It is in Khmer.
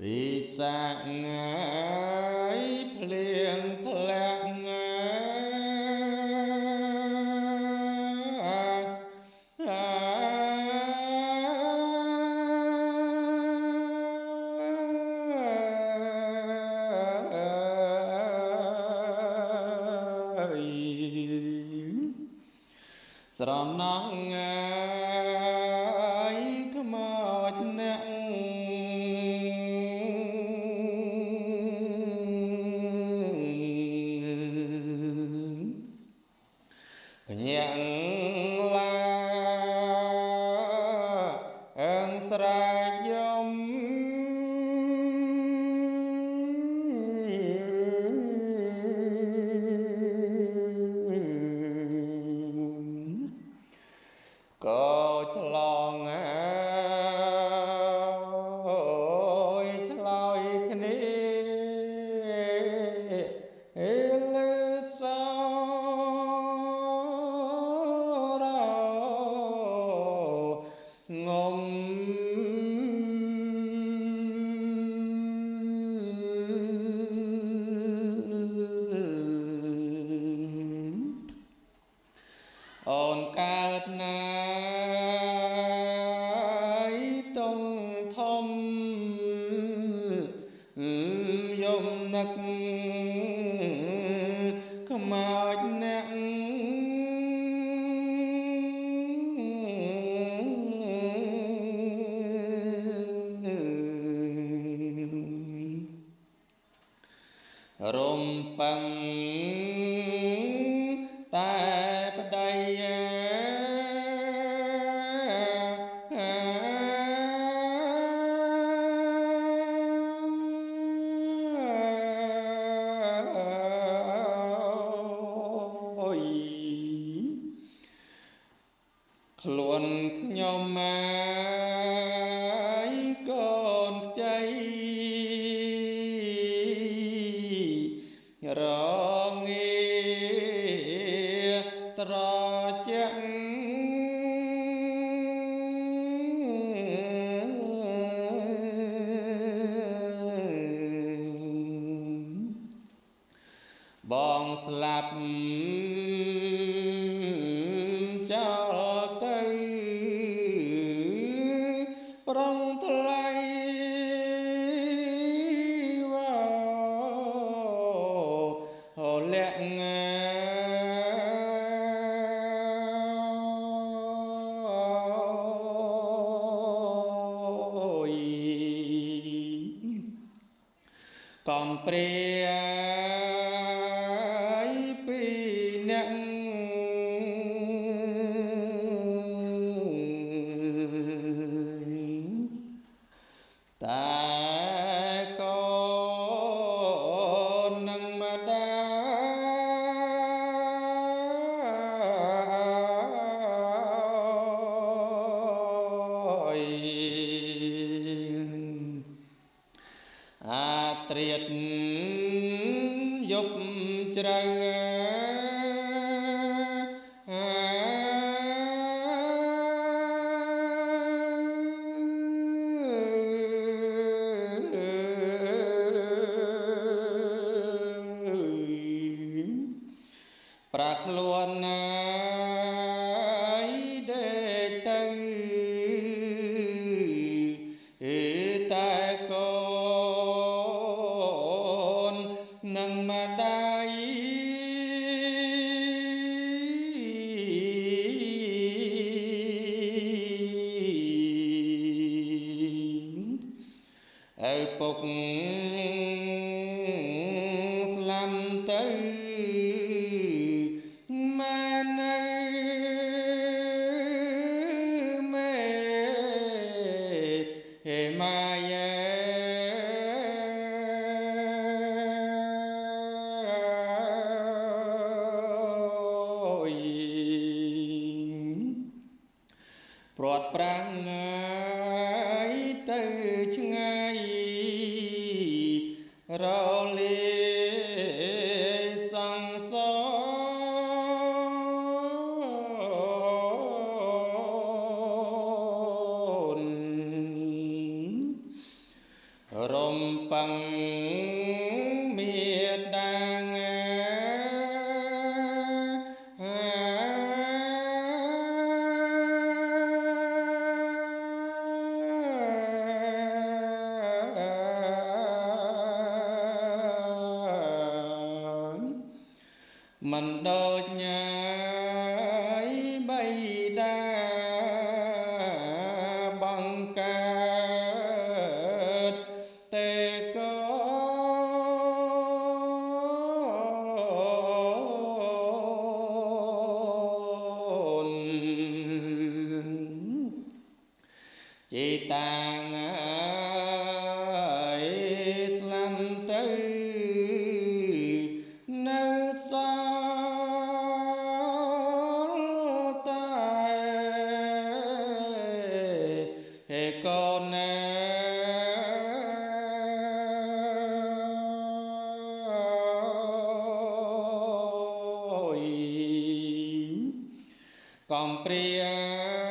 วิสังไงเพลียงทะเลไงสรณะไงขมอดแนงยังลาอังสรายมก็ฉลองฉลอยคณีลือสองมអូនកើតណាយតងធំយំនឹកខ្មោចអ្នករំពឹងតែប្តីខ្លួនខ្ញុំមកកូនខ្ចីរងាត្រជាក់បងស្លាប់ចោលទៅប្រងថ្លៃលាក់កំព្រាយពីអ្នកតែកូននឹងម្ដាយអាត្រៀតយប់ជ្រៅប្រាខ្លួនណាយដេកទៅតែកូននឹងម្ដាយឪពុកស្លាប់ទៅម៉ែនៅមេម៉ាយាព្រាត់ប្រាំងទៅឆ្ងាយរលាសង្សារ រំពឹងមេដាមិនដូចញ៉ាយបៃតាបង្កើតទេក៏ចេតាងស្លាំទៅនៅសល់តែហេកូនណាកំព្រា